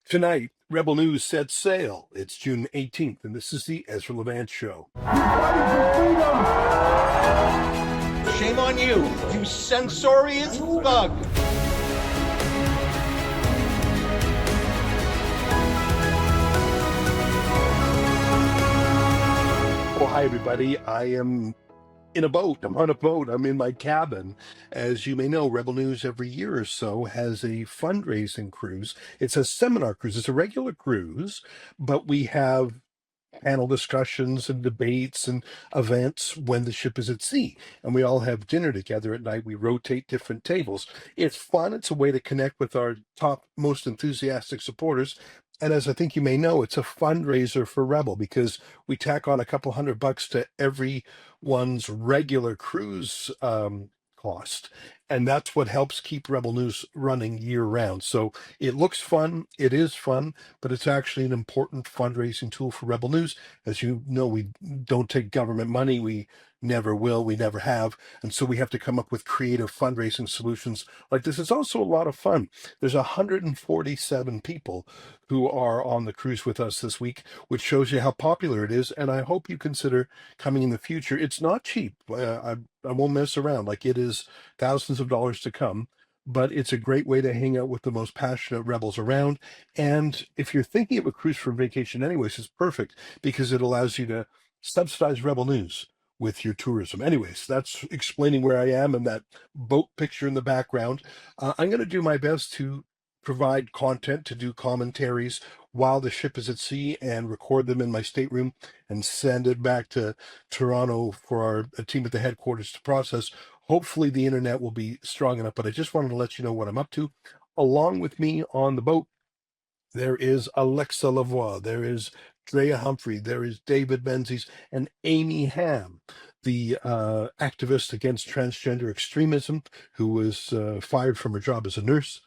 Tonight, Rebel News sets sail. It's June 18th, and this is the Ezra Levant Show. Shame on you, you censorious thug. Well, hi, everybody. I am in a boat. I'm on a boat. I'm in my cabin. As you may know, Rebel News every year or so has a fundraising cruise. It's a seminar cruise. It's a regular cruise, but we have panel discussions and debates and events when the ship is at sea. And we all have dinner together at night. We rotate different tables. It's fun. It's a way to connect with our top, most enthusiastic supporters. And as I think you may know, it's a fundraiser for Rebel because we tack on a couple $100 to everyone's regular cruise cost. And that's what helps keep Rebel News running year round. So it looks fun. It is fun, but it's actually an important fundraising tool for Rebel News. As you know, we don't take government money. We never will. We never have. And so we have to come up with creative fundraising solutions like this. It's also a lot of fun. There's 147 people who are on the cruise with us this week, which shows you how popular it is. And I hope you consider coming in the future. It's not cheap. I won't mess around. Like, it is thousands of dollars to come, but it's a great way to hang out with the most passionate rebels around. And if you're thinking of a cruise for vacation anyways, it's perfect because it allows you to subsidize Rebel News with your tourism. Anyways, that's explaining where I am and that boat picture in the background. I'm going to do my best to provide content, to do commentaries while the ship is at sea and record them in my stateroom and send it back to Toronto for our team at the headquarters to process. Hopefully the internet will be strong enough, but I just wanted to let you know what I'm up to. Along with me on the boat, there is Alexa Lavoie, there is Drea Humphrey, there is David Menzies, and Amy Ham, the activist against transgender extremism, who was fired from her job as a nurse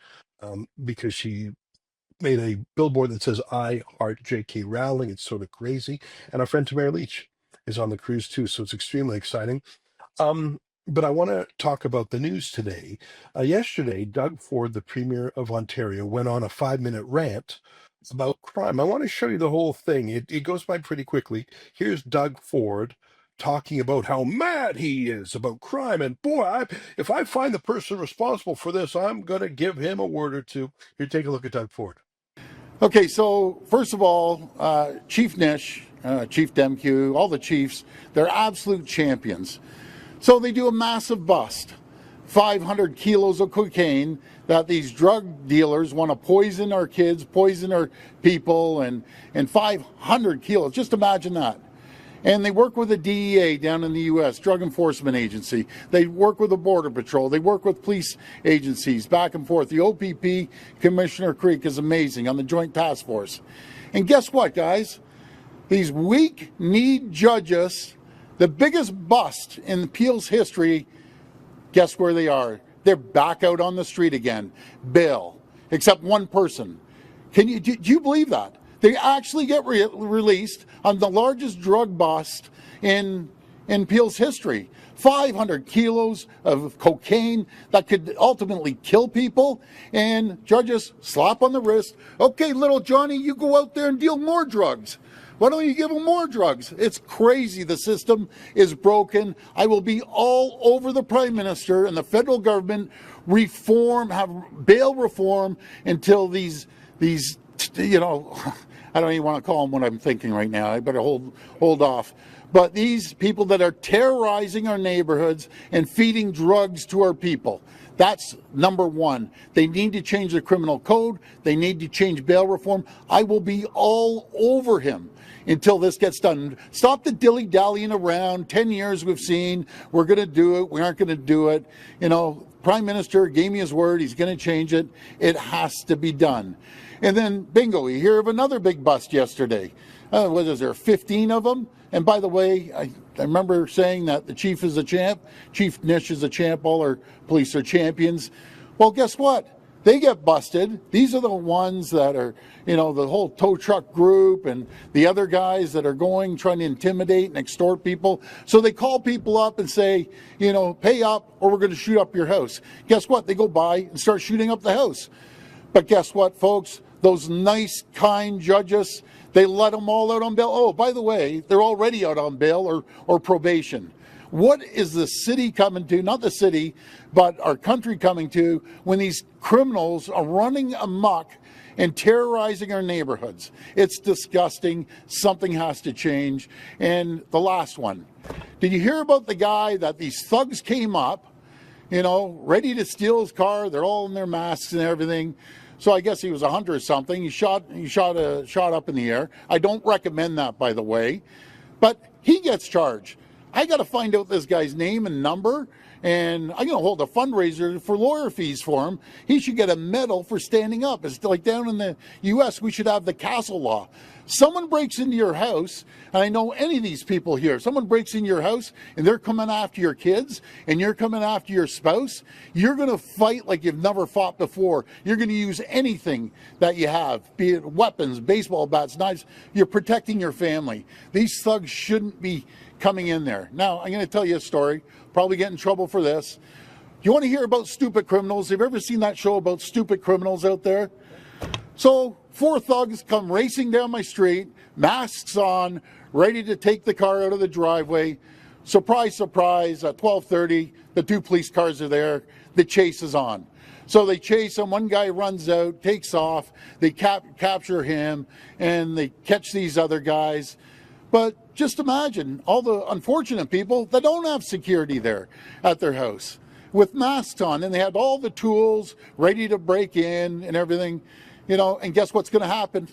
because she made a billboard that says, "I heart J.K. Rowling." It's sort of crazy. And our friend Tamara Leach is on the cruise too, so it's extremely exciting. But I want to talk about the news today. Yesterday, Doug Ford, the Premier of Ontario, went on a 5-minute rant about crime. I want to show you the whole thing. It goes by pretty quickly. Here's Doug Ford talking about how mad he is about crime. And boy, if I find the person responsible for this, I'm going to give him a word or two. Here, take a look at Doug Ford. Okay, so first of all, Chief Nish, Chief Demkew, all the chiefs, they're absolute champions. So they do a massive bust, 500 kilos of cocaine that these drug dealers want to poison our kids, poison our people, and 500 kilos, just imagine that. And they work with the DEA down in the U.S., Drug Enforcement Agency. They work with the Border Patrol. They work with police agencies back and forth. The OPP, Commissioner Creek, is amazing on the Joint Task Force. And guess what, guys? These weak-kneed judges, the biggest bust in Peel's history, guess where they are? They're back out on the street again. Bail. Except one person. Do you believe that? They actually get released on the largest drug bust in Peel's history. 500 kilos of cocaine that could ultimately kill people, and judges slap on the wrist. Okay, little Johnny, you go out there and deal more drugs. Why don't you give them more drugs? It's crazy. The system is broken. I will be all over the Prime Minister and the federal government have bail reform until these I don't even want to call them what I'm thinking right now. I better hold off. But these people that are terrorizing our neighborhoods and feeding drugs to our people, that's number one. They need to change the criminal code. They need to change bail reform. I will be all over him until this gets done. Stop the dilly-dallying around. 10 years we've seen. We're going to do it. We aren't going to do it. Prime Minister gave me his word. He's going to change it. It has to be done. And then, bingo, you hear of another big bust yesterday. What is there, 15 of them? And by the way, I remember saying that the chief is a champ. Chief Nish is a champ. All our police are champions. Well, guess what? They get busted. These are the ones that are, the whole tow truck group and the other guys that are trying to intimidate and extort people. So they call people up and say, pay up or we're going to shoot up your house. Guess what? They go by and start shooting up the house. But guess what, folks? those nice, kind judges, they let them all out on bail. Oh, by the way, they're already out on bail or probation. What is the city coming to, not the city, but our country coming to, when these criminals are running amok and terrorizing our neighborhoods? It's disgusting. Something has to change. And the last one. Did you hear about the guy that these thugs came up, ready to steal his car? They're all in their masks and everything. So I guess he was a hunter or something. He shot up in the air. I don't recommend that, by the way. But he gets charged. I got to find out this guy's name and number, and I'm going to hold a fundraiser for lawyer fees for him. He should get a medal for standing up. It's like down in the U.S., we should have the castle law. Someone breaks into your house, and I know any of these people here, someone breaks into your house, and they're coming after your kids, and you're coming after your spouse, you're going to fight like you've never fought before. You're going to use anything that you have, be it weapons, baseball bats, knives. You're protecting your family. These thugs shouldn't be coming in there. Now, I'm going to tell you a story, probably get in trouble for this. You want to hear about stupid criminals? Have you ever seen that show about stupid criminals out there? So 4 thugs come racing down my street, masks on, ready to take the car out of the driveway. Surprise, surprise, at 12:30, the 2 police cars are there. The chase is on. So they chase him. One guy runs out, takes off. They capture him, and they catch these other guys. But just imagine all the unfortunate people that don't have security there at their house with masks on, and they had all the tools ready to break in and everything, and guess what's going to happen?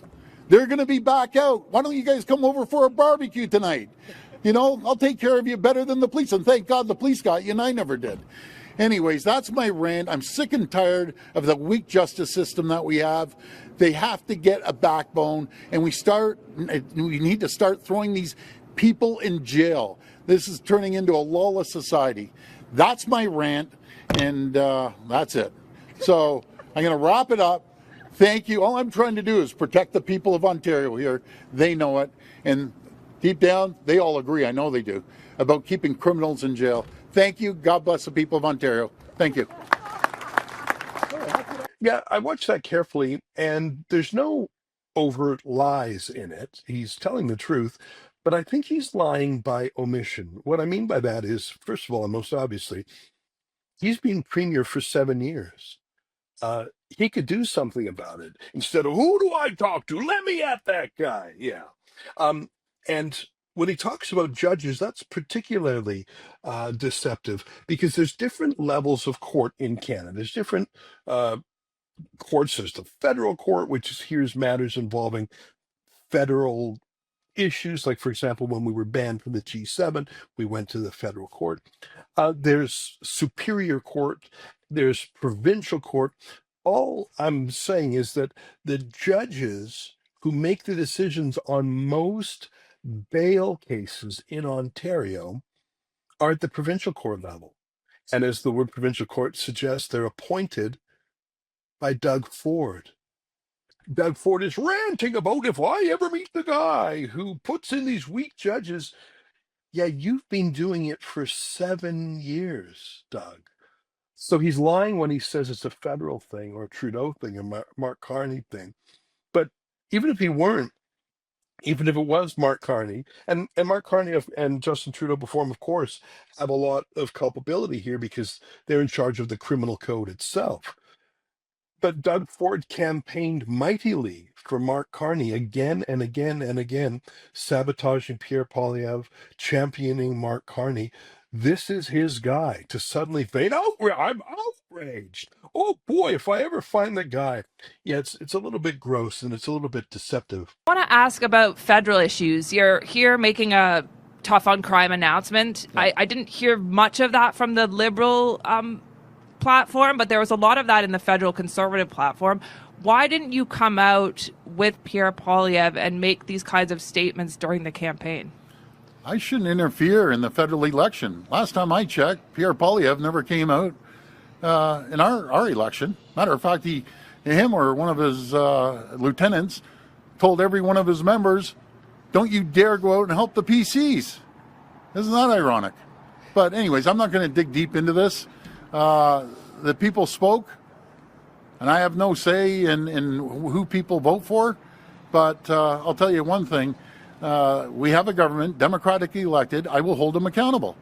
They're going to be back out. Why don't you guys come over for a barbecue tonight? I'll take care of you better than the police, and thank God the police got you, and I never did. Anyways, that's my rant. I'm sick and tired of the weak justice system that we have. They have to get a backbone, and we need to start throwing these people in jail. This is turning into a lawless society. That's my rant, and that's it. So I'm going to wrap it up. Thank you. All I'm trying to do is protect the people of Ontario here. They know it, and deep down, they all agree, I know they do, about keeping criminals in jail. Thank you. God bless the people of Ontario. Thank you. Yeah, I watched that carefully, and there's no overt lies in it. He's telling the truth, but I think he's lying by omission. What I mean by that is, first of all, and most obviously, he's been premier for 7 years. He could do something about it instead of, who do I talk to? Let me at that guy. Yeah. And when he talks about judges, that's particularly deceptive because there's different levels of court in Canada. There's different courts. There's the federal court, which hears matters involving federal issues. Like, for example, when we were banned from the G7, we went to the federal court. There's superior court. There's provincial court. All I'm saying is that the judges who make the decisions on most bail cases in Ontario are at the provincial court level. And as the word provincial court suggests, they're appointed by Doug Ford. Doug Ford is ranting about if I ever meet the guy who puts in these weak judges. Yeah, you've been doing it for 7 years, Doug. So he's lying when he says it's a federal thing or a Trudeau thing or Mark Carney thing. But even if he weren't, even if it was Mark Carney, and Mark Carney and Justin Trudeau before him, of course, have a lot of culpability here because they're in charge of the criminal code itself. But Doug Ford campaigned mightily for Mark Carney again and again and again, sabotaging Pierre Poilievre, championing Mark Carney. This is his guy to suddenly fade out. I'm outraged. Oh boy, if I ever find the guy. Yeah, it's a little bit gross and it's a little bit deceptive. I want to ask about federal issues. You're here making a tough on crime announcement. Yeah. I didn't hear much of that from the Liberal platform, but there was a lot of that in the federal Conservative platform. Why didn't you come out with Pierre Poilievre and make these kinds of statements during the campaign? I shouldn't interfere in the federal election. Last time I checked, Pierre Poilievre never came out in our election. Matter of fact, him or one of his lieutenants told every one of his members, don't you dare go out and help the PCs. Isn't that ironic? But anyways, I'm not going to dig deep into this. The people spoke. And I have no say in who people vote for. But I'll tell you one thing. We have a government, democratically elected. I will hold them accountable.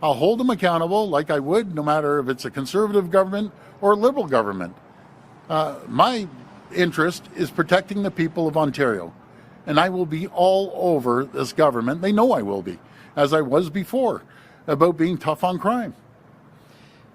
I'll hold them accountable like I would no matter if it's a conservative government or a liberal government. My interest is protecting the people of Ontario. And I will be all over this government. They know I will be, as I was before, about being tough on crime.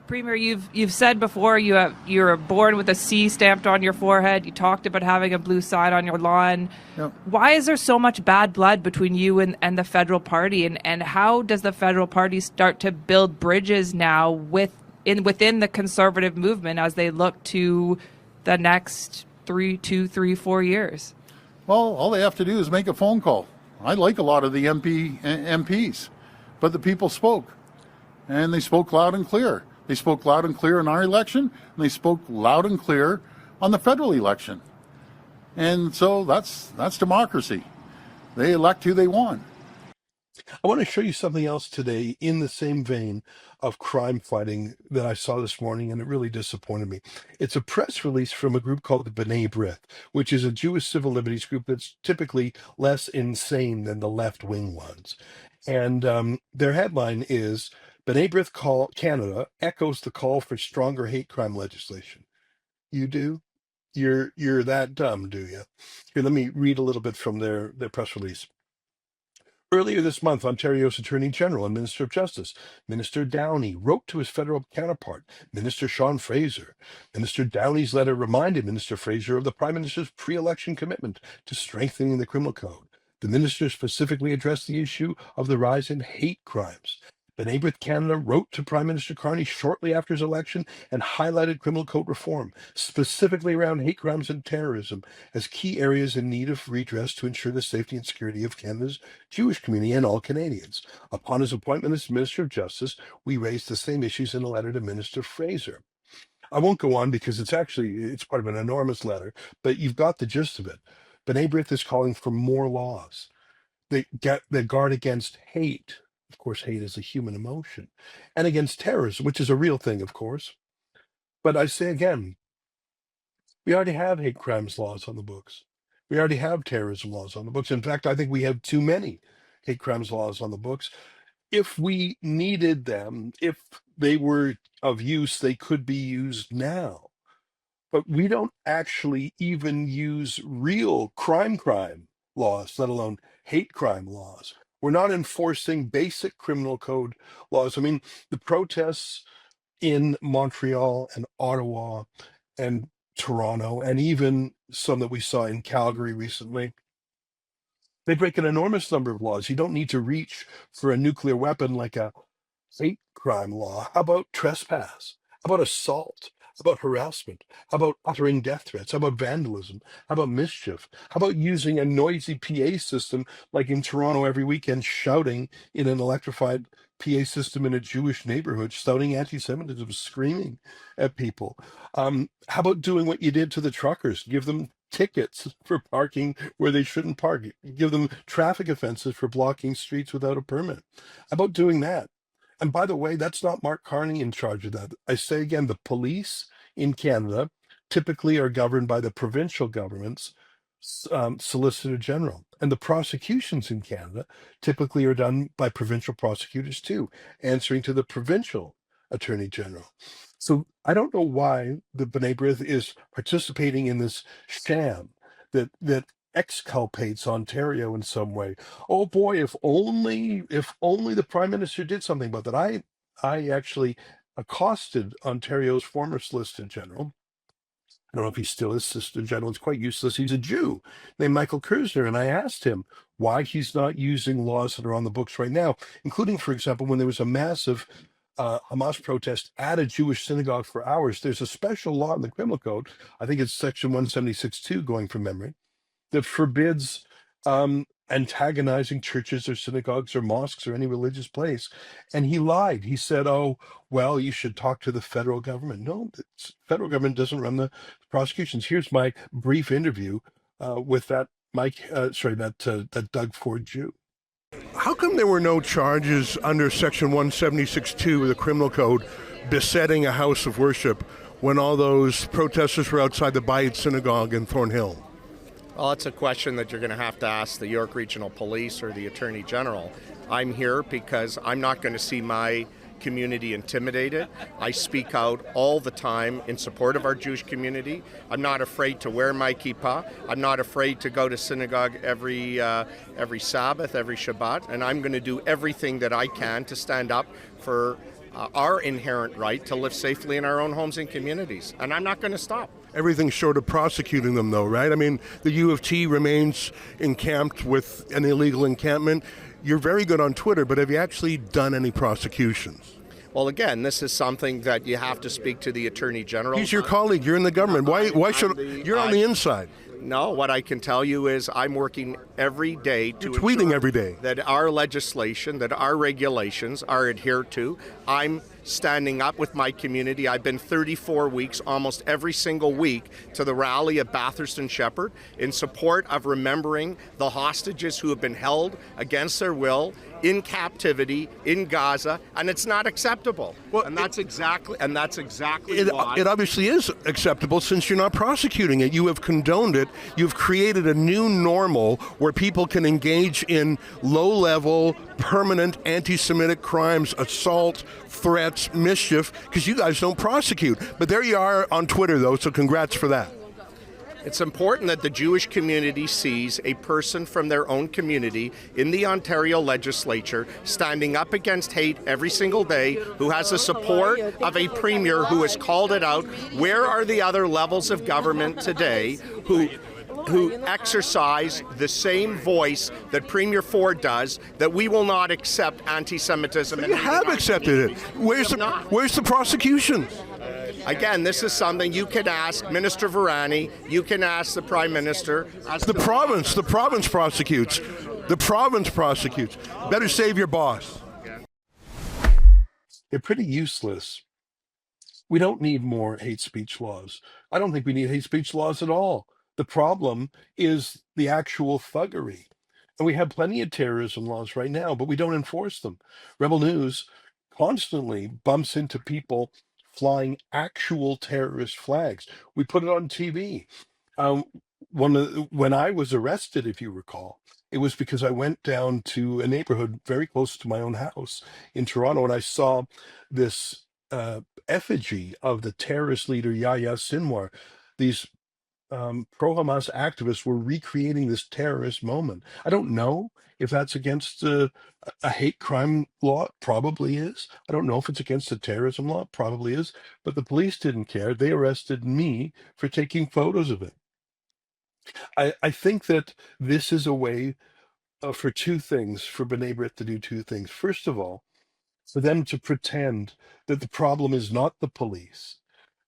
Premier, you've said before you're born with a C stamped on your forehead. You talked about having a blue sign on your lawn. Yep. Why is there so much bad blood between you and the federal party? And how does the federal party start to build bridges now within the conservative movement as they look to the next 4 years? Well, all they have to do is make a phone call. I like a lot of the MPs, but the people spoke, and they spoke loud and clear. They spoke loud and clear in our election, and they spoke loud and clear on the federal election. And so that's democracy. They elect who they want. I want to show you something else today in the same vein of crime fighting that I saw this morning, and it really disappointed me. It's a press release from a group called the B'nai B'rith, which is a Jewish civil liberties group that's typically less insane than the left-wing ones. And their headline is, B'nai B'rith Canada echoes the call for stronger hate crime legislation. You do? You're that dumb, do you? Here, let me read a little bit from their press release. Earlier this month, Ontario's Attorney General and Minister of Justice, Minister Downey, wrote to his federal counterpart, Minister Sean Fraser. Minister Downey's letter reminded Minister Fraser of the Prime Minister's pre-election commitment to strengthening the criminal code. The minister specifically addressed the issue of the rise in hate crimes. B'nai B'rith Canada wrote to Prime Minister Carney shortly after his election and highlighted criminal code reform, specifically around hate crimes and terrorism, as key areas in need of redress to ensure the safety and security of Canada's Jewish community and all Canadians. Upon his appointment as Minister of Justice, we raised the same issues in a letter to Minister Fraser. I won't go on because it's part of an enormous letter, but you've got the gist of it. B'nai B'rith is calling for more laws that guard against hate. Of course, hate is a human emotion, and against terrorism, which is a real thing, of course. But I say again, we already have hate crimes laws on the books. We already have terrorism laws on the books. In fact, I think we have too many hate crimes laws on the books. If we needed them, if they were of use, they could be used now. But we don't actually even use real crime laws, let alone hate crime laws. We're not enforcing basic criminal code laws. I mean, the protests in Montreal and Ottawa and Toronto, and even some that we saw in Calgary recently, they break an enormous number of laws. You don't need to reach for a nuclear weapon like a hate crime law. How about trespass? How about assault? How about harassment? How about uttering death threats? How about vandalism? How about mischief? How about using a noisy PA system like in Toronto every weekend, shouting in an electrified PA system in a Jewish neighborhood, shouting anti-Semitism, screaming at people? How about doing what you did to the truckers? Give them tickets for parking where they shouldn't park. Give them traffic offenses for blocking streets without a permit. How about doing that? And by the way, that's not Mark Carney in charge of that. I say again, the police in Canada typically are governed by the provincial government's Solicitor General. And the prosecutions in Canada typically are done by provincial prosecutors too, answering to the provincial Attorney General. So I don't know why the B'nai B'rith is participating in this sham that exculpates Ontario in some way. Oh boy, if only the Prime Minister did something about that. I actually accosted Ontario's former Solicitor General. I don't know if he still is Solicitor General. It's quite useless. He's a Jew named Michael Kerzner, and I asked him why he's not using laws that are on the books right now, including, for example, when there was a massive Hamas protest at a Jewish synagogue for hours. There's a special law in the criminal code. I think it's section 176.2, going from memory, that forbids antagonizing churches or synagogues or mosques or any religious place. And he lied. He said, oh, well, you should talk to the federal government. No, the federal government doesn't run the prosecutions. Here's my brief interview with that Doug Ford Jew. How come there were no charges under section 176.2 of the criminal code besetting a house of worship when all those protesters were outside the Bayit Synagogue in Thornhill? Well, it's a question that you're going to have to ask the York Regional Police or the Attorney General. I'm here because I'm not going to see my community intimidated. I speak out all the time in support of our Jewish community. I'm not afraid to wear my kippah. I'm not afraid to go to synagogue every Sabbath, every Shabbat, and I'm going to do everything that I can to stand up for our inherent right to live safely in our own homes and communities, and I'm not going to stop. Everything short of prosecuting them, though, right? I mean, the U of T remains encamped with an illegal encampment. You're very good on Twitter, but have you actually done any prosecutions? Well, again, this is something that you have to speak to the Attorney General. He's your colleague. You're in the government. Why should you're on the inside? No, what I can tell you is I'm working every day to You're tweeting every day that our legislation, that our regulations are adhered to. I'm standing up with my community. I've been 34 weeks, almost every single week, to the rally at Bathurst and Shepherd in support of remembering the hostages who have been held against their will in captivity in Gaza, and it's not acceptable. Well, and that's exactly why. It obviously is acceptable since you're not prosecuting it. You have condoned it. You've created a new normal where people can engage in low-level, permanent anti-Semitic crimes, assault, threats, mischief, because you guys don't prosecute. But there you are on Twitter, though, so congrats for that. It's important that the Jewish community sees a person from their own community in the Ontario legislature standing up against hate every single day, who has the support of a premier who has called it out. Where are the other levels of government today who exercise the same voice that Premier Ford does, that we will not accept anti-Semitism? You have accepted it. Where's the prosecution? Again, this is something you can ask Minister Varani, you can ask the Prime Minister. The province prosecutes. The province prosecutes. Better save your boss. They're pretty useless. We don't need more hate speech laws. I don't think we need hate speech laws at all. The problem is the actual thuggery. And we have plenty of terrorism laws right now, but we don't enforce them. Rebel News constantly bumps into people flying actual terrorist flags. We put it on TV. When I was arrested, if you recall, it was because I went down to a neighborhood very close to my own house in Toronto, and I saw this effigy of the terrorist leader Yahya Sinwar. These pro-Hamas activists were recreating this terrorist moment. I don't know if that's against a hate crime law. Probably is. I don't know if it's against a terrorism law. Probably is. But the police didn't care. They arrested me for taking photos of it. I think that this is a way for two things, for B'nai B'rith to do two things. First of all, for them to pretend that the problem is not the police,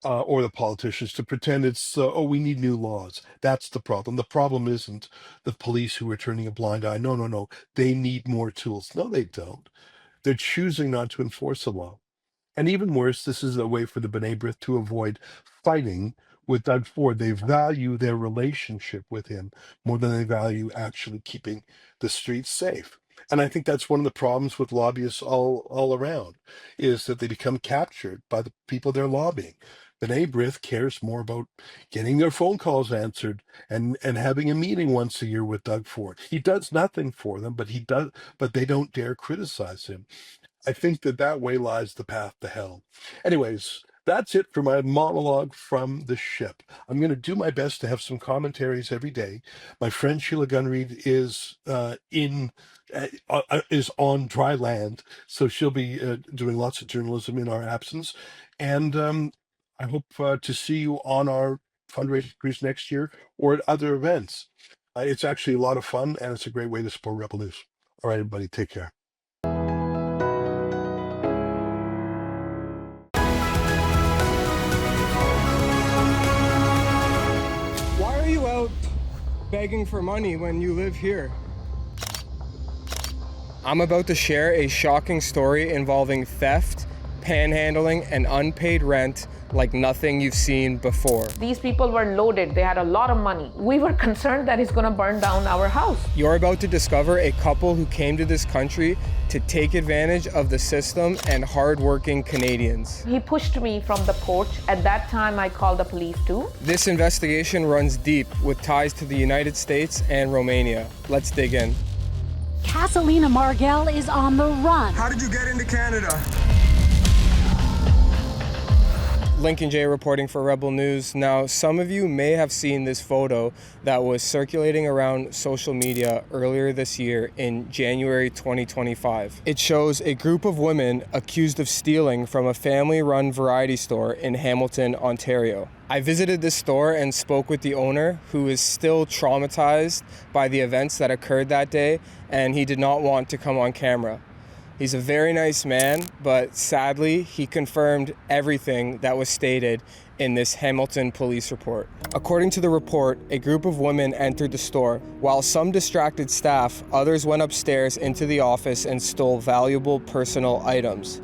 or the politicians, to pretend it's, we need new laws. That's the problem. The problem isn't the police who are turning a blind eye. No. They need more tools. No, they don't. They're choosing not to enforce the law. And even worse, this is a way for the B'nai B'rith to avoid fighting with Doug Ford. They value their relationship with him more than they value actually keeping the streets safe. And I think that's one of the problems with lobbyists all around, is that they become captured by the people they're lobbying. B'nai B'rith cares more about getting their phone calls answered and having a meeting once a year with Doug Ford. He does nothing for them, but they don't dare criticize him. I think that way lies the path to hell. Anyways, that's it for my monologue from the ship. I'm going to do my best to have some commentaries every day. My friend Sheila Gunreed is on dry land, so she'll be doing lots of journalism in our absence. And I hope to see you on our fundraising cruise next year or at other events. It's actually a lot of fun, and it's a great way to support Rebel News. All right, everybody, take care. Why are you out begging for money when you live here? I'm about to share a shocking story involving theft, panhandling, and unpaid rent like nothing you've seen before. These people were loaded. They had a lot of money. We were concerned that he's going to burn down our house. You're about to discover a couple who came to this country to take advantage of the system and hardworking Canadians. He pushed me from the porch. At that time, I called the police too. This investigation runs deep with ties to the United States and Romania. Let's dig in. Casalina Margell is on the run. How did you get into Canada? Lincoln J reporting for Rebel News. Now, some of you may have seen this photo that was circulating around social media earlier this year in January 2025. It shows a group of women accused of stealing from a family-run variety store in Hamilton, Ontario. I visited this store and spoke with the owner, who is still traumatized by the events that occurred that day, and he did not want to come on camera. He's a very nice man, but sadly, he confirmed everything that was stated in this Hamilton police report. According to the report, a group of women entered the store. While some distracted staff, others went upstairs into the office and stole valuable personal items.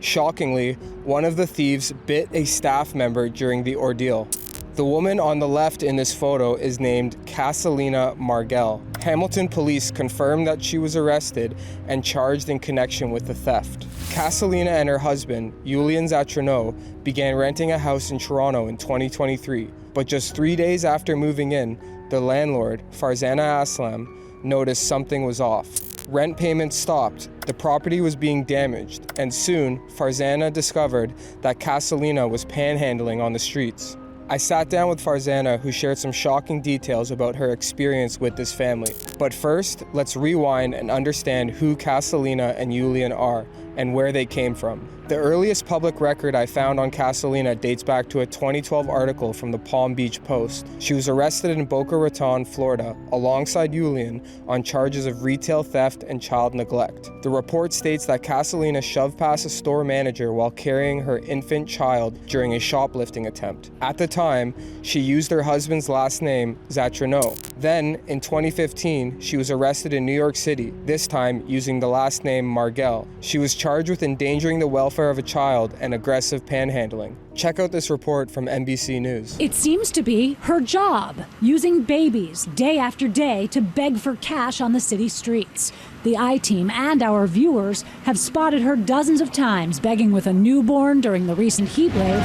Shockingly, one of the thieves bit a staff member during the ordeal. The woman on the left in this photo is named Casalina Margell. Hamilton police confirmed that she was arrested and charged in connection with the theft. Casalina and her husband, Julian Zatrano, began renting a house in Toronto in 2023, but just 3 days after moving in, the landlord, Farzana Aslam, noticed something was off. Rent payments stopped, the property was being damaged, and soon Farzana discovered that Casalina was panhandling on the streets. I sat down with Farzana, who shared some shocking details about her experience with this family. But first, let's rewind and understand who Casalina and Julian are and where they came from. The earliest public record I found on Casalina dates back to a 2012 article from the Palm Beach Post. She was arrested in Boca Raton, Florida, alongside Julian on charges of retail theft and child neglect. The report states that Casalina shoved past a store manager while carrying her infant child during a shoplifting attempt. At the time, she used her husband's last name, Zatrano. Then, in 2015, she was arrested in New York City, this time using the last name Margell. She was charged with endangering the welfare of a child and aggressive panhandling. Check out this report from NBC News. It seems to be her job, using babies day after day to beg for cash on the city streets. The I-Team and our viewers have spotted her dozens of times begging with a newborn during the recent heat wave,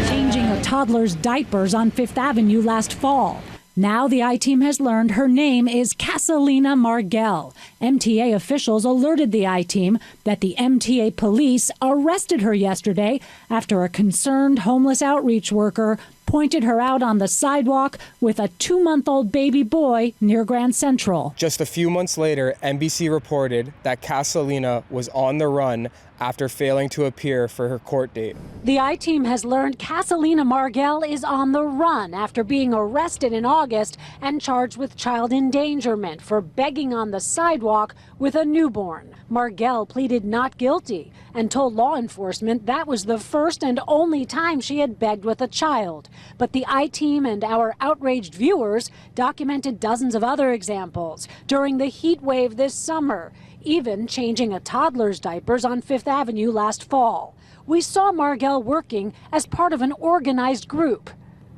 changing a toddler's diapers on Fifth Avenue last fall. Now the I-Team has learned her name is Casalina Margell. MTA officials alerted the I-Team that the MTA police arrested her yesterday after a concerned homeless outreach worker pointed her out on the sidewalk with a 2-month-old baby boy near Grand Central. Just a few months later, NBC reported that Casalina was on the run after failing to appear for her court date. The I-Team has learned Casalina Margell is on the run after being arrested in August and charged with child endangerment for begging on the sidewalk with a newborn. Margell pleaded not guilty and told law enforcement that was the first and only time she had begged with a child. But the I-Team and our outraged viewers documented dozens of other examples during the heat wave this summer, even changing a toddler's diapers on Fifth Avenue last fall. We saw Margell working as part of an organized group,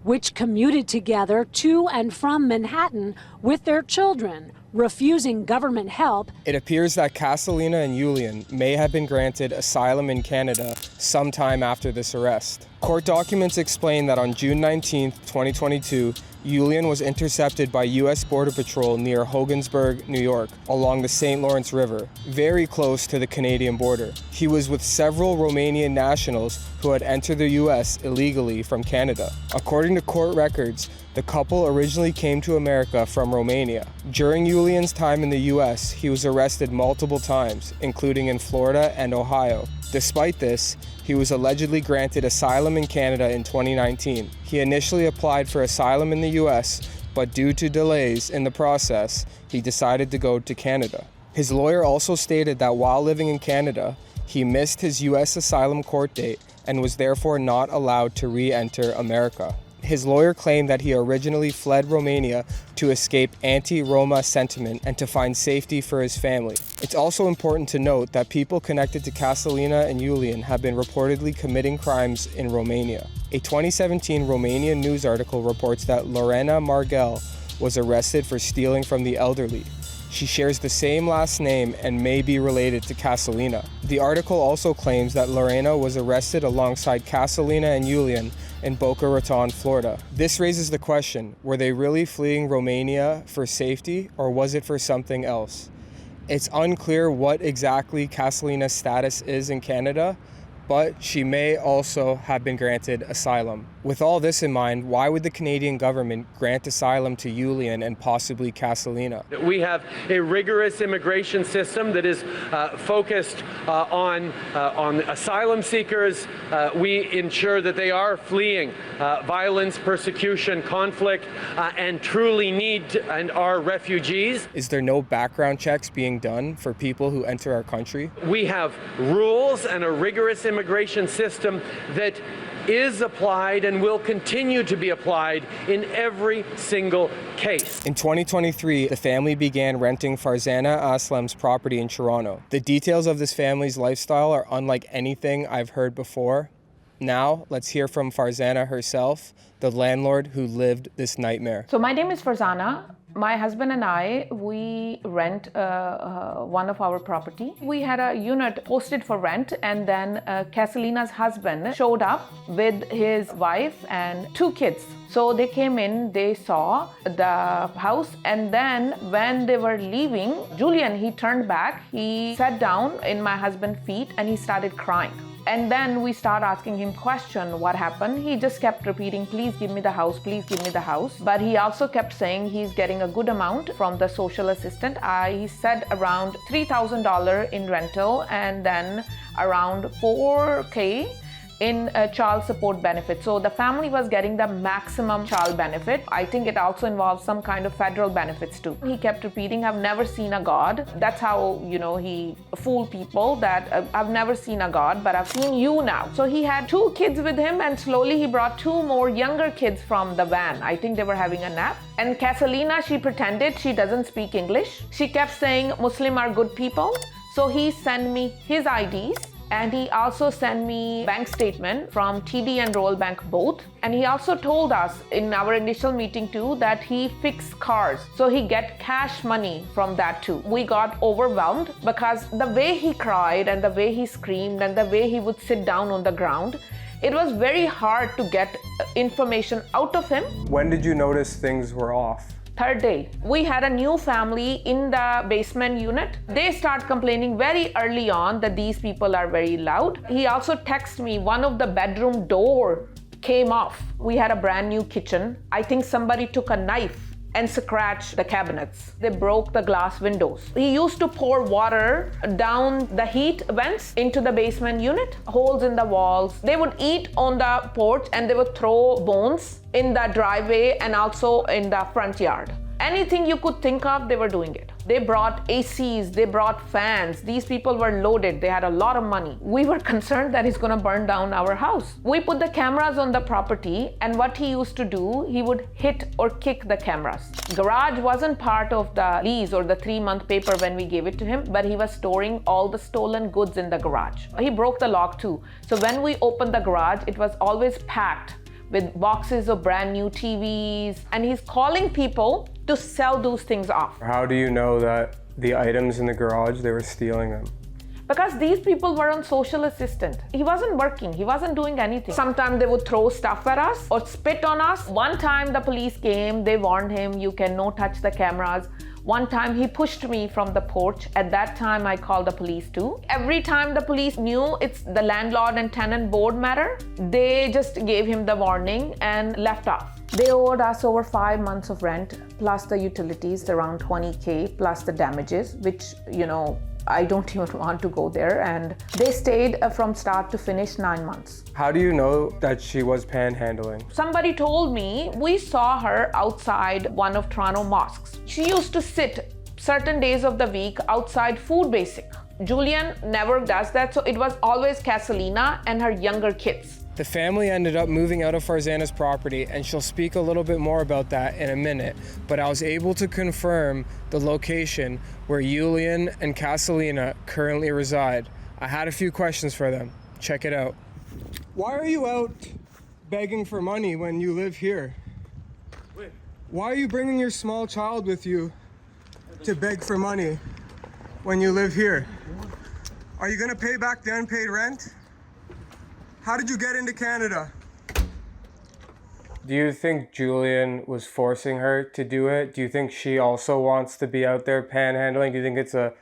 which commuted together to and from Manhattan with their children, refusing government help. It appears that Casalina and Julian may have been granted asylum in Canada sometime after this arrest. Court documents explain that on June 19, 2022, Julian was intercepted by U.S. Border Patrol near Hogansburg, New York, along the St. Lawrence River, very close to the Canadian border. He was with several Romanian nationals who had entered the U.S. illegally from Canada. According to court records, the couple originally came to America from Romania. During Julian's time in the U.S., he was arrested multiple times, including in Florida and Ohio. Despite this, he was allegedly granted asylum in Canada in 2019. He initially applied for asylum in the U.S., but due to delays in the process, he decided to go to Canada. His lawyer also stated that while living in Canada, he missed his U.S. asylum court date and was therefore not allowed to re-enter America. His lawyer claimed that he originally fled Romania to escape anti-Roma sentiment and to find safety for his family. It's also important to note that people connected to Casalina and Iulian have been reportedly committing crimes in Romania. A 2017 Romanian news article reports that Lorena Marghel was arrested for stealing from the elderly. She shares the same last name and may be related to Casalina. The article also claims that Lorena was arrested alongside Casalina and Iulian in Boca Raton, Florida. This raises the question, were they really fleeing Romania for safety, or was it for something else? It's unclear what exactly Casalina's status is in Canada, but she may also have been granted asylum. With all this in mind, why would the Canadian government grant asylum to Iulian and possibly Casalina? We have a rigorous immigration system that is focused on asylum seekers. We ensure that they are fleeing violence, persecution, conflict, and truly need and are refugees. Is there no background checks being done for people who enter our country? We have rules and a rigorous immigration system that is applied and will continue to be applied in every single case. In 2023, the family began renting Farzana Aslam's property in Toronto. The details of this family's lifestyle are unlike anything I've heard before. Now, let's hear from Farzana herself, the landlord who lived this nightmare. So my name is Farzana. My husband and I, we rent one of our property. We had a unit posted for rent, and then Casalina's husband showed up with his wife and 2 kids. So they came in, they saw the house, and then when they were leaving, Julian, he turned back, he sat down in my husband's feet and he started crying. And then we start asking him question, what happened? He just kept repeating, please give me the house, please give me the house. But he also kept saying he's getting a good amount from the social assistant. He said around $3,000 in rental and then around $4,000 in child support benefit. So the family was getting the maximum child benefit. I think it also involves some kind of federal benefits too. He kept repeating, I've never seen a God. That's how, he fooled people, that I've never seen a God, but I've seen you now. So he had 2 kids with him, and slowly he brought 2 more younger kids from the van. I think they were having a nap. And Casalina, she pretended she doesn't speak English. She kept saying Muslim are good people. So he sent me his IDs. And he also sent me bank statement from TD and Royal Bank both. And he also told us in our initial meeting too that he fixed cars. So he get cash money from that too. We got overwhelmed because the way he cried and the way he screamed and the way he would sit down on the ground, it was very hard to get information out of him. When did you notice things were off? 3rd day. We had a new family in the basement unit. They start complaining very early on that these people are very loud. He also texted me one of the bedroom door came off. We had a brand new kitchen. I think somebody took a knife and scratched the cabinets. They broke the glass windows. He used to pour water down the heat vents into the basement unit, holes in the walls. They would eat on the porch and they would throw bones in the driveway and also in the front yard. Anything you could think of, they were doing it. They brought ACs, they brought fans. These people were loaded. They had a lot of money. We were concerned that he's gonna burn down our house. We put the cameras on the property, and what he used to do, he would hit or kick the cameras. Garage wasn't part of the lease or the 3-month paper when we gave it to him, but he was storing all the stolen goods in the garage. He broke the lock too. So when we opened the garage, it was always packed with boxes of brand new TVs, and he's calling people to sell those things off. How do you know that the items in the garage, they were stealing them? Because these people were on social assistant. He wasn't working, he wasn't doing anything. Sometimes they would throw stuff at us or spit on us. One time the police came, they warned him, you can no touch the cameras. One time he pushed me from the porch. At that time I called the police too. Every time the police knew it's the landlord and tenant board matter, they just gave him the warning and left off. They owed us over 5 months of rent, plus the utilities, around $20,000, plus the damages, which, I don't even want to go there. And they stayed from start to finish 9 months. How do you know that she was panhandling? Somebody told me we saw her outside one of Toronto mosques. She used to sit certain days of the week outside Food Basic. Julian never does that, so it was always Casalina and her younger kids. The family ended up moving out of Farzana's property, and she'll speak a little bit more about that in a minute, but I was able to confirm the location where Yulian and Kasalina currently reside. I had a few questions for them. Check it out. Why are you out begging for money when you live here? Why are you bringing your small child with you to beg for money when you live here? Are you gonna pay back the unpaid rent? How did you get into Canada? Do you think Julian was forcing her to do it? Do you think she also wants to be out there panhandling? Do you think it's a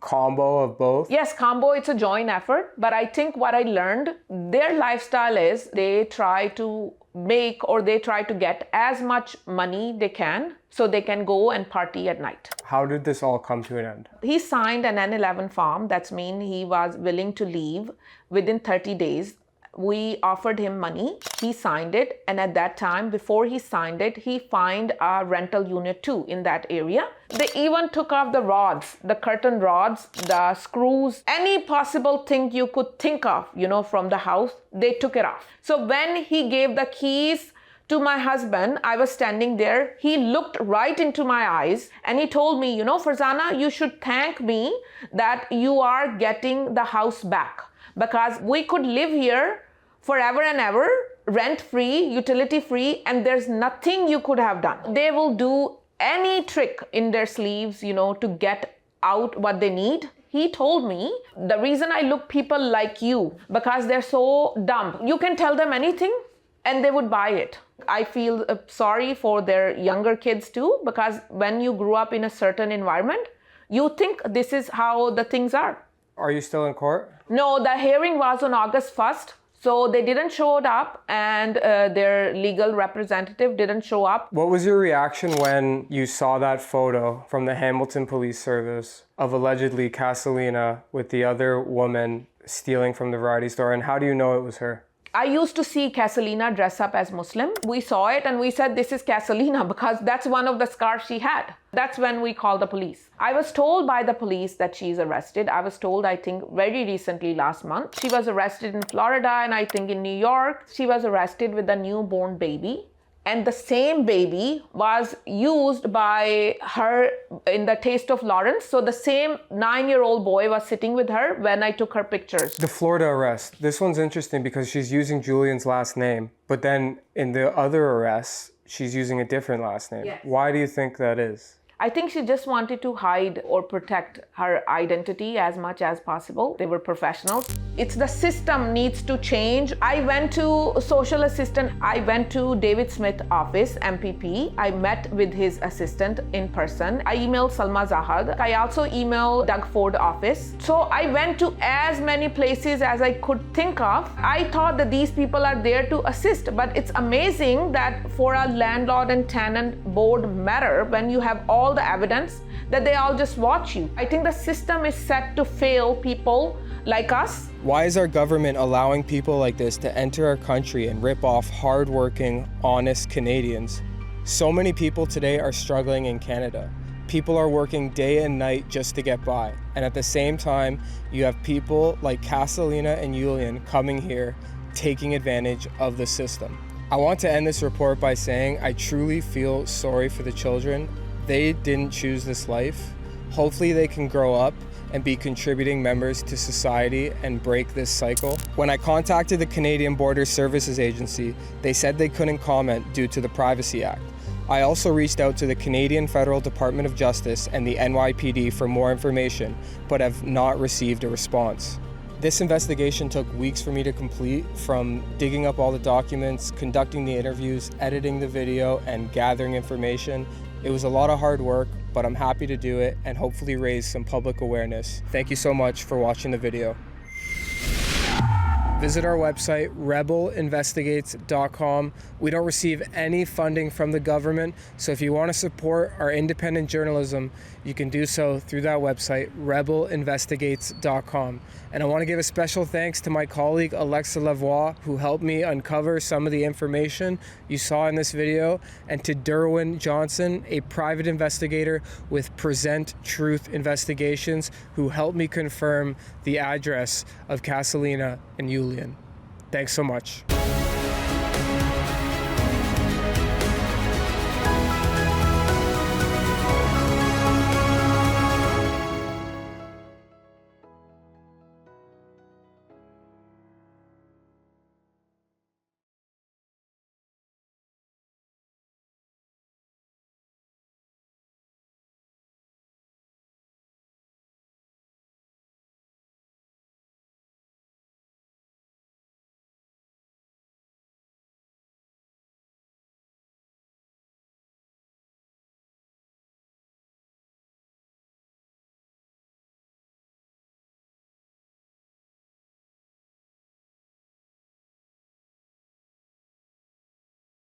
combo of both? Yes, combo, it's a joint effort. But I think what I learned, their lifestyle is they try to make or they try to get as much money they can so they can go and party at night. How did this all come to an end? He signed an N11 form. That's mean he was willing to leave within 30 days. We offered him money. He signed it. And at that time, before he signed it, he found a rental unit too in that area. They even took off the rods, the curtain rods, the screws, any possible thing you could think of, from the house, they took it off. So when he gave the keys to my husband, I was standing there. He looked right into my eyes and he told me, Farzana, you should thank me that you are getting the house back, because we could live here forever and ever, rent-free, utility-free, and there's nothing you could have done. They will do any trick in their sleeves, to get out what they need. He told me, the reason I look people like you, because they're so dumb. You can tell them anything and they would buy it. I feel sorry for their younger kids too, because when you grew up in a certain environment, you think this is how the things are. Are you still in court? No, the hearing was on August 1st. So they didn't show up and their legal representative didn't show up. What was your reaction when you saw that photo from the Hamilton Police Service of allegedly Kasalina with the other woman stealing from the variety store? And how do you know it was her? I used to see Kasalina dress up as Muslim. We saw it and we said, this is Kasalina, because that's one of the scars she had. That's when we called the police. I was told by the police that she's arrested. I was told, I think, very recently last month. She was arrested in Florida and I think in New York. She was arrested with a newborn baby. And the same baby was used by her in the Taste of Lawrence. So the same 9-year-old boy was sitting with her when I took her pictures. The Florida arrest. This one's interesting because she's using Julian's last name. But then in the other arrests, she's using a different last name. Yes. Why do you think that is? I think she just wanted to hide or protect her identity as much as possible. They were professionals. It's the system needs to change. I went to social assistant. I went to David Smith office, MPP. I met with his assistant in person. I emailed Salma Zahad. I also emailed Doug Ford office. So I went to as many places as I could think of. I thought that these people are there to assist, but it's amazing that for a landlord and tenant board matter, when you have all the evidence, that they all just watch you. I think the system is set to fail people like us. Why is our government allowing people like this to enter our country and rip off hardworking, honest Canadians? So many people today are struggling in Canada. People are working day and night just to get by. And at the same time, you have people like Kasalina and Yulian coming here, taking advantage of the system. I want to end this report by saying I truly feel sorry for the children. They didn't choose this life. Hopefully they can grow up and be contributing members to society and break this cycle. When I contacted the Canadian Border Services Agency, they said they couldn't comment due to the Privacy Act. I also reached out to the Canadian Federal Department of Justice and the NYPD for more information, but have not received a response. This investigation took weeks for me to complete, from digging up all the documents, conducting the interviews, editing the video, and gathering information. It was a lot of hard work, but I'm happy to do it and hopefully raise some public awareness. Thank you so much for watching the video. Visit our website, rebelinvestigates.com. We don't receive any funding from the government, so if you want to support our independent journalism, you can do so through that website, rebelinvestigates.com. And I want to give a special thanks to my colleague, Alexa Lavoie, who helped me uncover some of the information you saw in this video, and to Derwin Johnson, a private investigator with Present Truth Investigations, who helped me confirm the address of Kasalina and Yulian. Thanks so much.